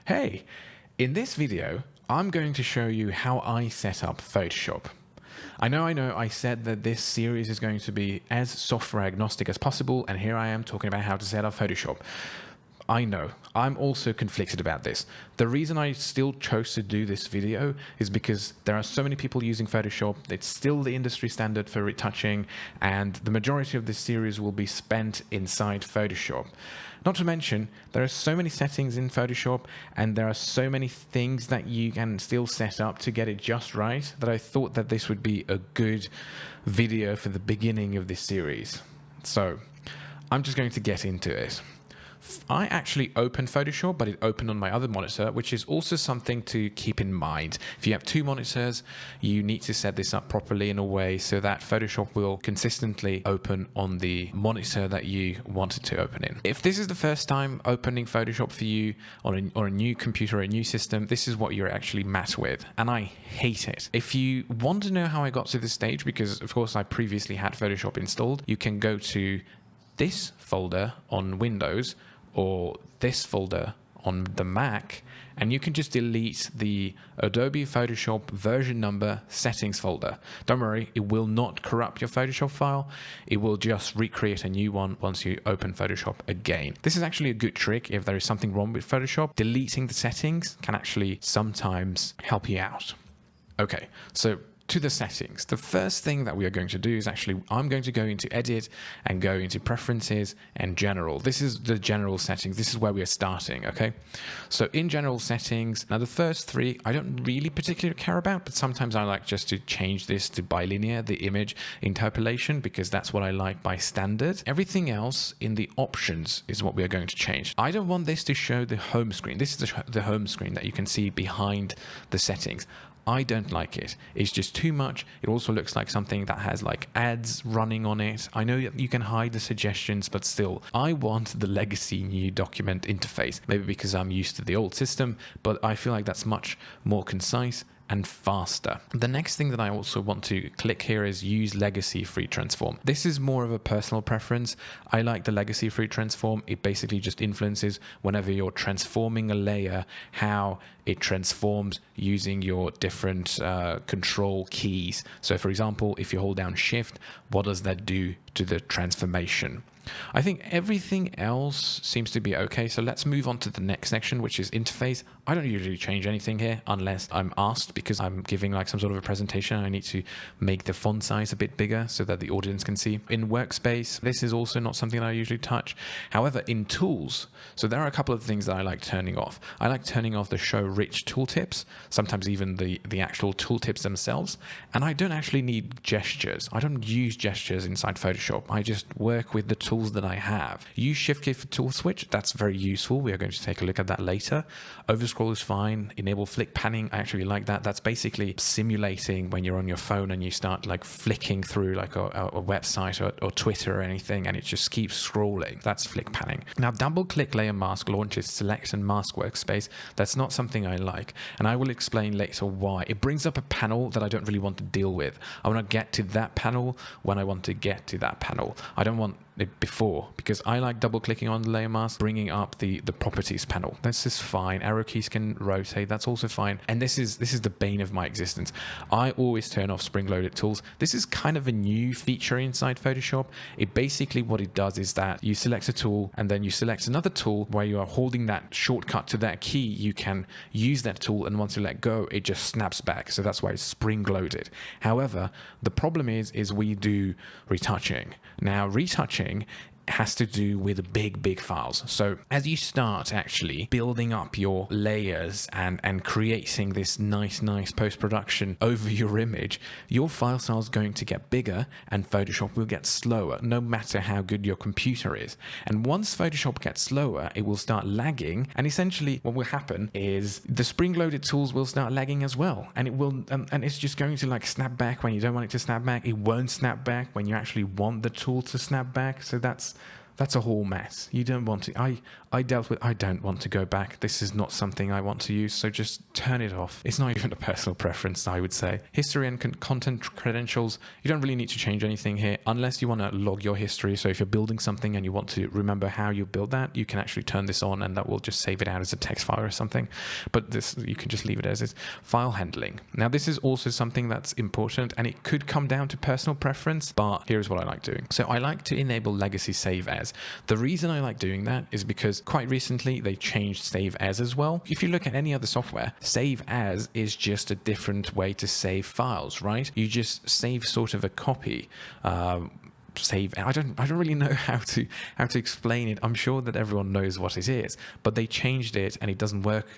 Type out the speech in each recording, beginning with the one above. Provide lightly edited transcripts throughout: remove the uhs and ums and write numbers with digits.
Hey, in this video, I'm going to show you how I set up Photoshop. I know, I said that this series is going to be as software agnostic as possible, and here I am talking about how to set up Photoshop. I know, I'm also conflicted about this. The reason I still chose to do this video is because there are so many people using Photoshop, it's still the industry standard for retouching, and the majority of this series will be spent inside Photoshop. Not to mention, there are so many settings in Photoshop, and there are so many things that you can still set up to get it just right, that I thought that this would be a good video for the beginning of this series. So, I'm just going to get into it. I actually opened Photoshop, but it opened on my other monitor, which is also something to keep in mind. If you have two monitors, you need to set this up properly in a way so that Photoshop will consistently open on the monitor that you want it to open in. If this is the first time opening Photoshop for you on a new computer or a new system, this is what you're actually met with, and I hate it. If you want to know how I got to this stage, because of course I previously had Photoshop installed, you can go to this folder on Windows or this folder on the Mac, and you can just delete the Adobe Photoshop version number settings folder. Don't worry, it will not corrupt your Photoshop file. It will just recreate a new one once you open Photoshop again. This is actually a good trick if there is something wrong with Photoshop. Deleting the settings can actually sometimes help you out. Okay, so to the settings. The first thing that we are going to do is actually, I'm going to go into Edit and go into Preferences and General. This is the general settings. This is where we are starting, okay? So in General Settings, now the first three, I don't really particularly care about, but sometimes I like just to change this to bilinear, the image interpolation, because that's what I like by standard. Everything else in the options is what we are going to change. I don't want this to show the home screen. This is the home screen that you can see behind the settings. I don't like it. It's just too much. It also looks like something that has like ads running on it. I know you can hide the suggestions, but still, I want the legacy new document interface. Maybe because I'm used to the old system, but I feel like that's much more concise and faster. The next thing that I also want to click here is use legacy free transform. This is more of a personal preference. I like the legacy free transform. It basically just influences whenever you're transforming a layer, how it transforms using your different control keys. So for example, if you hold down shift, what does that do to the transformation? I think everything else seems to be okay. So let's move on to the next section, which is interface. I don't usually change anything here unless I'm asked, because I'm giving like some sort of a presentation. I need to make the font size a bit bigger so that the audience can see. In workspace, this is also not something that I usually touch. However, in tools, so there are a couple of things that I like turning off. I like turning off the show rich tooltips, sometimes even the actual tooltips themselves. And I don't actually need gestures. I don't use gestures inside Photoshop. I just work with the tools that I have. Use shift key for tool switch. That's very useful. We are going to take a look at that later. Overscroll is fine. Enable flick panning. I actually like that. That's basically simulating when you're on your phone and you start like flicking through like a website or Twitter or anything, and it just keeps scrolling. That's flick panning. Now, double click layer mask launches select and mask workspace. That's not something I like, and I will explain later why. It brings up a panel that I don't really want to deal with. I want to get to that panel when I want to get to that panel. I don't want it before, because I like double clicking on the layer mask, bringing up the properties panel. This is fine. Arrow keys can rotate. That's also fine. And this is the bane of my existence. I always turn off spring loaded tools. This is kind of a new feature inside Photoshop. It basically, what it does is that you select a tool and then you select another tool where you are holding that shortcut to that key. You can use that tool, and once you let go, it just snaps back. So that's why it's spring loaded. However, the problem is we do retouching. Now, retouching has to do with big files. So as you start actually building up your layers and creating this nice post-production over your image, your file size is going to get bigger and Photoshop will get slower, no matter how good your computer is. And once Photoshop gets slower, it will start lagging, and essentially what will happen is the spring-loaded tools will start lagging as well, and it will and it's just going to like snap back when you don't want it to snap back. It won't snap back when you actually want the tool to snap back. So that's That's a whole mess. You don't want to. I don't want to go back. This is not something I want to use. So just turn it off. It's not even a personal preference, I would say. History and content credentials. You don't really need to change anything here unless you want to log your history. So if you're building something and you want to remember how you build that, you can actually turn this on and that will just save it out as a text file or something. But this, you can just leave it as is. File handling. Now this is also something that's important and it could come down to personal preference, but here's what I like doing. So I like to enable legacy save as. The reason I like doing that is because quite recently they changed save as well. If you look at any other software, save as is just a different way to save files, right? You just save sort of a copy. Save. I don't really know how to explain it. I'm sure that everyone knows what it is, but they changed it and it doesn't work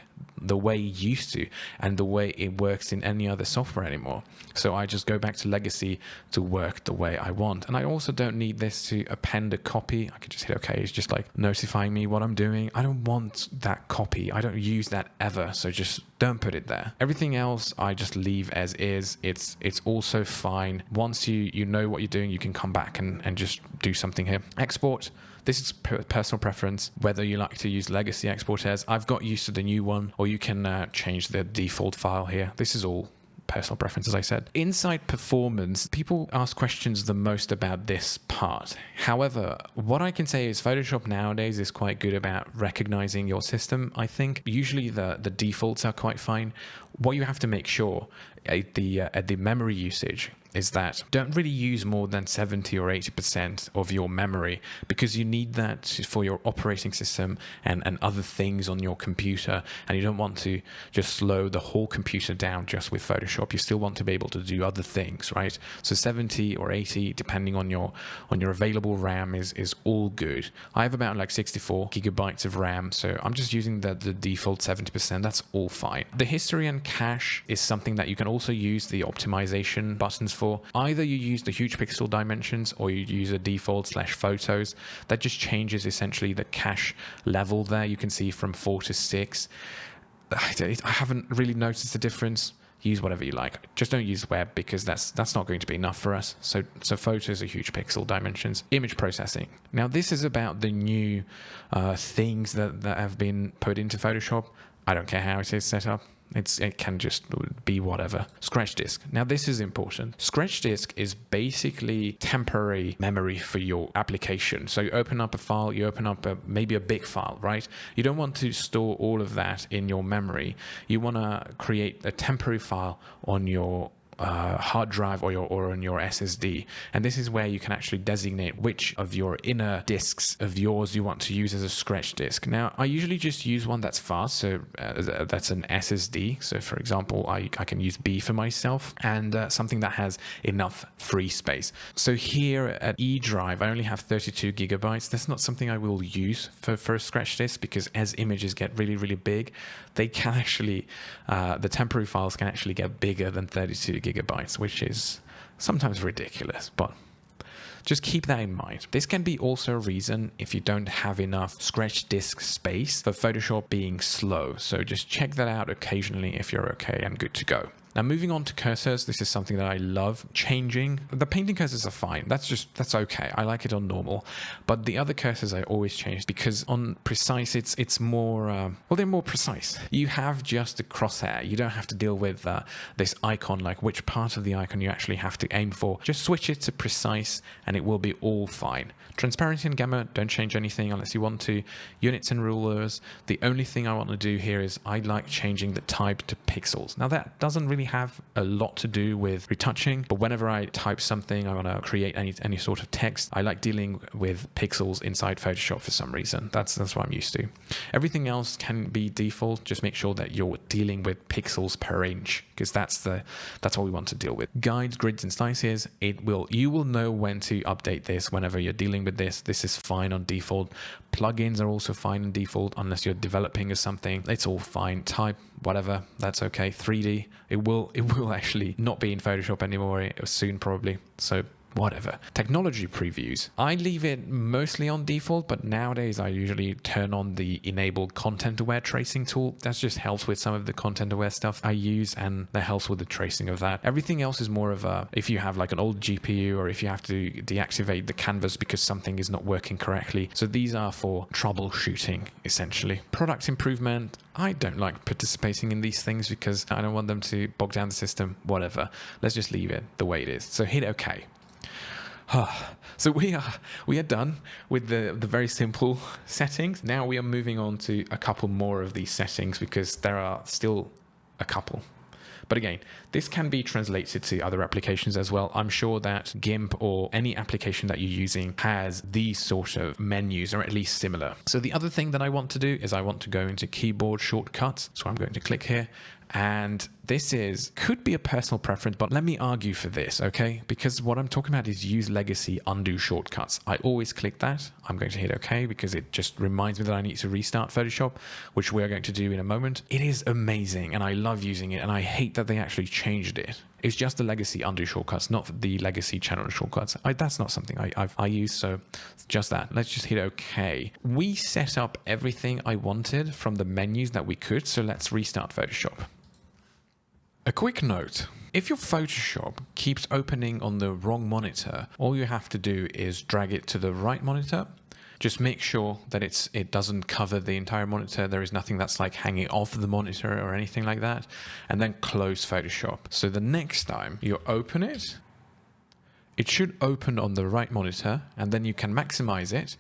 the way it used to and the way it works in any other software anymore. So I just go back to legacy to work the way I want. And I also don't need this to append a copy. I could just hit OK. It's just like notifying me what I'm doing. I don't want that copy. I don't use that ever. So just don't put it there. Everything else I just leave as is. It's also fine. Once you know what you're doing, you can come back and just do something here. Export. This is personal preference, whether you like to use legacy export as. I've got used to the new one, or you can change the default file here. This is all personal preference, as I said. Inside performance, people ask questions the most about this part. However, what I can say is Photoshop nowadays is quite good about recognizing your system. I think usually the defaults are quite fine. What you have to make sure at the memory usage is that don't really use more than 70 or 80% of your memory, because you need that for your operating system and other things on your computer, and you don't want to just slow the whole computer down just with Photoshop. You still want to be able to do other things, right? So 70 or 80, depending on your available RAM, is all good. I have about like 64 gigabytes of RAM, so I'm just using the default 70%. That's all fine. The history and cache is something that you can also use the optimization buttons for. Either you use the huge pixel dimensions or you use a default /photos. That just changes essentially the cache level there. You can see from 4 to 6. I haven't really noticed the difference. Use whatever you like. Just don't use web, because that's not going to be enough for us. So photos are huge pixel dimensions. Image processing. Now this is about the new things that have been put into Photoshop. I don't care how it is set up. It can just be whatever. Scratch disk. Now this is important. Scratch disk is basically temporary memory for your application. So you open up a file, you open up maybe a big file, right? You don't want to store all of that in your memory. You want to create a temporary file on your hard drive or on your SSD, and this is where you can actually designate which of your inner disks of yours you want to use as a scratch disk. Now I usually just use one that's fast, so that's an SSD. So for example, I can use B for myself, and something that has enough free space. So here at E drive I only have 32 gigabytes. That's not something I will use for a scratch disk, because as images get really big, they can actually the temporary files can actually get bigger than 32 gigabytes, which is sometimes ridiculous, but just keep that in mind. This can be also a reason if you don't have enough scratch disk space for Photoshop being slow. So just check that out occasionally if you're okay and good to go. Now moving on to cursors, this is something that I love changing. The painting cursors are fine. That's okay. I like it on normal. But the other cursors I always change, because on precise it's more, well, they're more precise. You have just a crosshair. You don't have to deal with this icon, like which part of the icon you actually have to aim for. Just switch it to precise and it will be all fine. Transparency and gamma, don't change anything unless you want to. Units and rulers, the only thing I want to do here is I like changing the type to pixels. Now that doesn't really have a lot to do with retouching, but whenever I type something, I want to create any sort of text, I like dealing with pixels inside Photoshop for some reason. That's what I'm used to. Everything else can be default. Just make sure that you're dealing with pixels per inch, because that's what we want to deal with. Guides, grids, and slices. You will know when to update this whenever you're dealing with this. This is fine on default. Plugins are also fine on default unless you're developing or something. It's all fine. Type, whatever, that's okay. 3D, it will actually not be in Photoshop anymore soon probably. So whatever. Technology previews. I leave it mostly on default, but nowadays I usually turn on the enable content aware tracing tool. That just helps with some of the content aware stuff I use, and that helps with the tracing of that. Everything else is more of a, if you have like an old GPU or if you have to deactivate the canvas because something is not working correctly. So these are for troubleshooting, essentially. Product improvement. I don't like participating in these things because I don't want them to bog down the system, whatever. Let's just leave it the way it is. So hit OK. So we are done with the very simple settings. Now we are moving on to a couple more of these settings because there are still a couple. But again, this can be translated to other applications as well. I'm sure that GIMP or any application that you're using has these sort of menus, or at least similar. So the other thing that I want to do is I want to go into keyboard shortcuts. So I'm going to click here. And this could be a personal preference, but let me argue for this, okay? Because what I'm talking about is use legacy undo shortcuts. I always click that. I'm going to hit OK because it just reminds me that I need to restart Photoshop, which we're going to do in a moment. It is amazing and I love using it, and I hate that they actually changed it. It's just the legacy undo shortcuts, not the legacy channel shortcuts. That's not something I use, so just that. Let's just hit OK. We set up everything I wanted from the menus that we could, so let's restart Photoshop. A quick note, if your Photoshop keeps opening on the wrong monitor, all you have to do is drag it to the right monitor. Just make sure that it doesn't cover the entire monitor. There is nothing that's like hanging off the monitor or anything like that. And then close Photoshop. So the next time you open it, it should open on the right monitor, and then you can maximize it.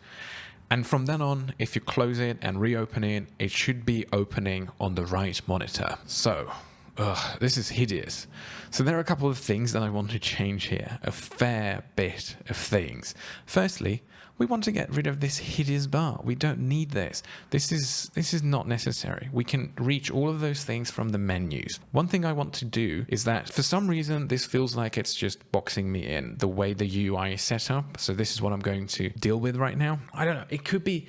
And from then on, if you close it and reopen it, it should be opening on the right monitor. So this is hideous. So there are a couple of things that I want to change here. A fair bit of things. Firstly, we want to get rid of this hideous bar. We don't need this. This is not necessary. We can reach all of those things from the menus. One thing I want to do is that for some reason, this feels like it's just boxing me in the way the UI is set up. So this is what I'm going to deal with right now. I don't know. It could be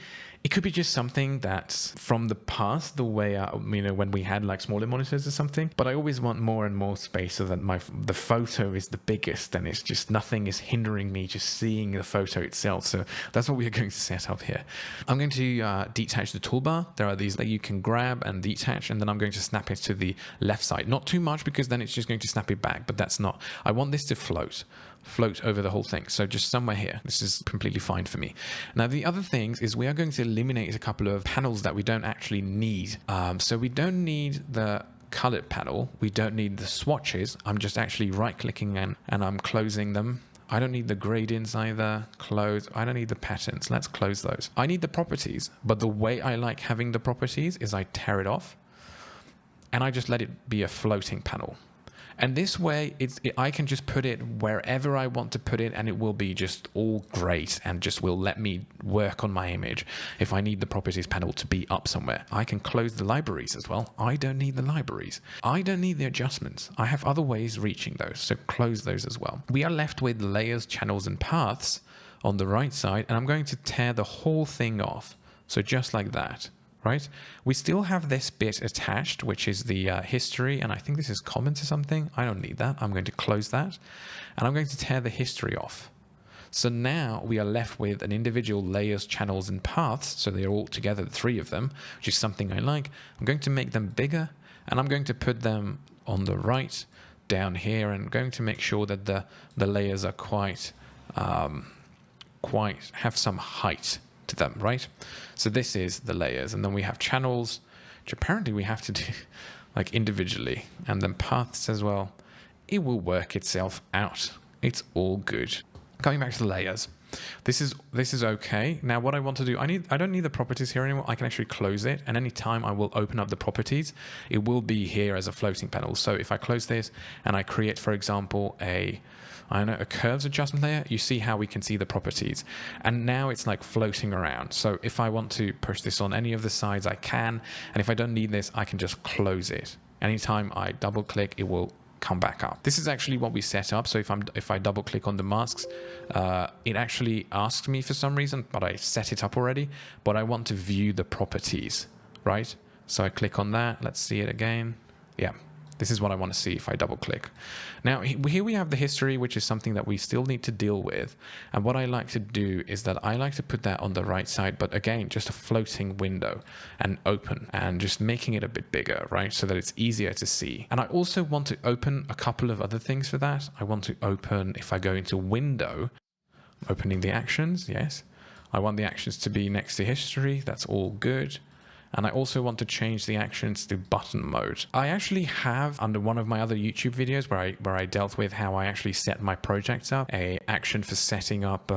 just something that's from the past, the way, when we had like smaller monitors or something. But I always want more and more space so that the photo is the biggest, and it's just nothing is hindering me just seeing the photo itself. So that's what we are going to set up here. I'm going to detach the toolbar. There are these that you can grab and detach, and then I'm going to snap it to the left side. Not too much, because then it's just going to snap it back, but that's not. I want this to float over the whole thing. So just somewhere here. This is completely fine for me. Now, the other things is we are going to eliminate a couple of panels that we don't actually need. So we don't need the colored panel. We don't need the swatches. I'm just actually right-clicking and I'm closing them. I don't need the gradients either. Close. I don't need the patterns. Let's close those. I need the properties, but the way I like having the properties is I tear it off and I just let it be a floating panel. And this way, I can just put it wherever I want to put it, and it will be just all great and just will let me work on my image. If I need the properties panel to be up somewhere, I can close the libraries as well. I don't need the libraries. I don't need the adjustments. I have other ways reaching those, so close those as well. We are left with layers, channels, and paths on the right side, and I'm going to tear the whole thing off. So just like that. Right? We still have this bit attached, which is the history, and I think this is comments or something. I don't need that. I'm going to close that, and I'm going to tear the history off. So now we are left with an individual layers, channels, and paths. So they're all together, the three of them, which is something I like. I'm going to make them bigger, and I'm going to put them on the right down here, and going to make sure that the layers are quite have some height to them, right? So this is the layers, and then we have channels, which apparently we have to do like individually, and then paths as well. It will work itself out. It's all good. Coming back to the layers, this is okay. Now what I want to do, I don't need the properties here anymore. I can actually close it, and anytime I will open up the properties, it will be here as a floating panel. So if I close this and I create, for example, a curves adjustment layer, you see how we can see the properties. And now it's like floating around. So if I want to push this on any of the sides, I can. And if I don't need this, I can just close it. Anytime I double click, it will come back up. This is actually what we set up. So if I double click on the masks, it actually asks me for some reason, but I set it up already. But I want to view the properties, right? So I click on that. Let's see it again. Yeah. This is what I want to see if I double click. Now, here we have the history, which is something that we still need to deal with. And what I like to do is that I like to put that on the right side, but again, just a floating window and open and just making it a bit bigger, right? So that it's easier to see. And I also want to open a couple of other things for that. I want to open, if I go into window, opening the actions, yes. I want the actions to be next to history. That's all good. And I also want to change the actions to button mode. I actually have, under one of my other YouTube videos where I dealt with how I actually set my projects up, a action for setting up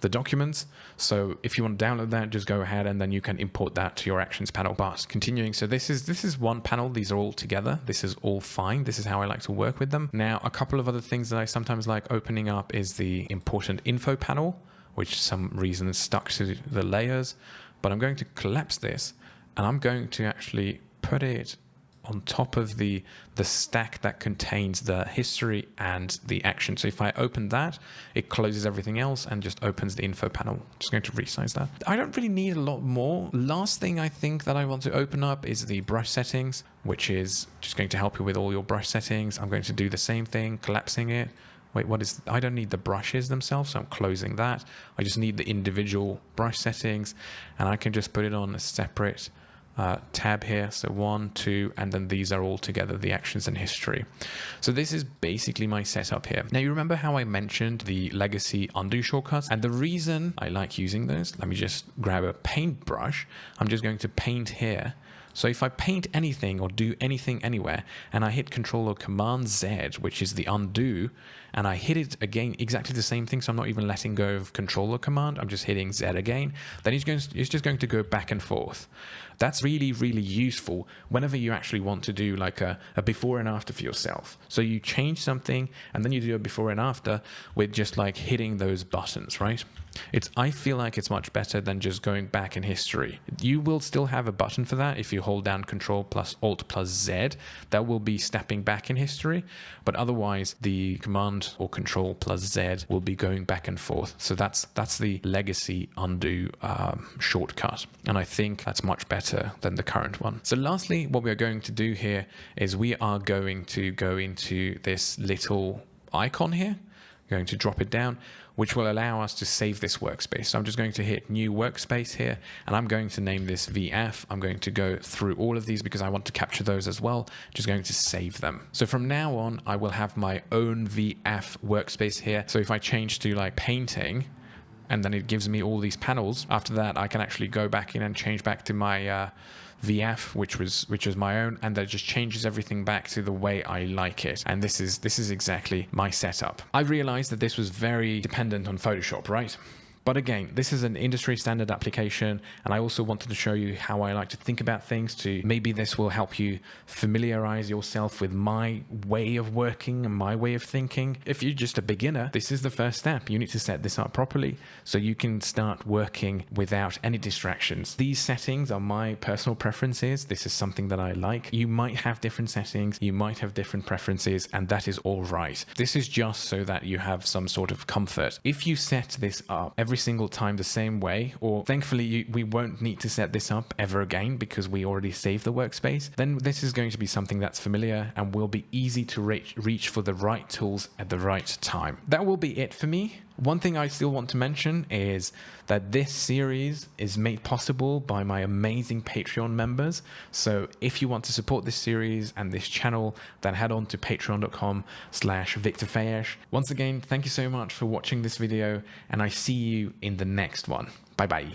the documents. So if you want to download that, just go ahead and then you can import that to your actions panel. But continuing, so this is one panel. These are all together. This is all fine. This is how I like to work with them. Now, a couple of other things that I sometimes like opening up is the important info panel, which for some reason is stuck to the layers. But I'm going to collapse this. And I'm going to actually put it on top of the stack that contains the history and the action. So if I open that, it closes everything else and just opens the info panel. Just going to resize that. I don't really need a lot more. Last thing I think that I want to open up is the brush settings, which is just going to help you with all your brush settings. I'm going to do the same thing, collapsing it. Wait, I don't need the brushes themselves, so I'm closing that. I just need the individual brush settings, and I can just put it on a separate tab here. So 1, 2, and then these are all together, the actions and history. So this is basically my setup here. Now, you remember how I mentioned the legacy undo shortcuts? And the reason I like using those, let me just grab a paintbrush. I'm just going to paint here. So if I paint anything or do anything anywhere and I hit Control or Command Z, which is the undo, and I hit it again, exactly the same thing. So I'm not even letting go of Control or Command. I'm just hitting Z again. Then it's just going to go back and forth. That's really, really useful whenever you actually want to do like a before and after for yourself. So you change something and then you do a before and after with just like hitting those buttons, right? I feel like it's much better than just going back in history. You will still have a button for that if you hold down Control plus Alt plus Z. That will be stepping back in history, but otherwise the Command or Control plus Z will be going back and forth. So that's the legacy undo shortcut, and I think that's much better than the current one. So lastly, what we are going to do here is we are going to go into this little icon here. Going to drop it down, which will allow us to save this workspace. So I'm just going to hit new workspace here, and I'm going to name this VF. I'm going to go through all of these because I want to capture those as well. Just going to save them. So from now on, I will have my own VF workspace here. So if I change to like painting, and then it gives me all these panels, after that, I can actually go back in and change back to my VF, which was my own, and that just changes everything back to the way I like it. And this is exactly my setup. I realized that this was very dependent on Photoshop, right? But again, this is an industry standard application, and I also wanted to show you how I like to think about things. Maybe this will help you familiarize yourself with my way of working and my way of thinking. If you're just a beginner, this is the first step. You need to set this up properly so you can start working without any distractions. These settings are my personal preferences. This is something that I like. You might have different settings, you might have different preferences, and that is all right. This is just so that you have some sort of comfort. If you set this up every single time the same way, or thankfully we won't need to set this up ever again because we already saved the workspace, then this is going to be something that's familiar and will be easy to reach for the right tools at the right time. That will be it for me. One thing I still want to mention is that this series is made possible by my amazing Patreon members. So if you want to support this series and this channel, then head on to patreon.com/Victor Fejes. Once again, thank you so much for watching this video, and I see you in the next one. Bye bye.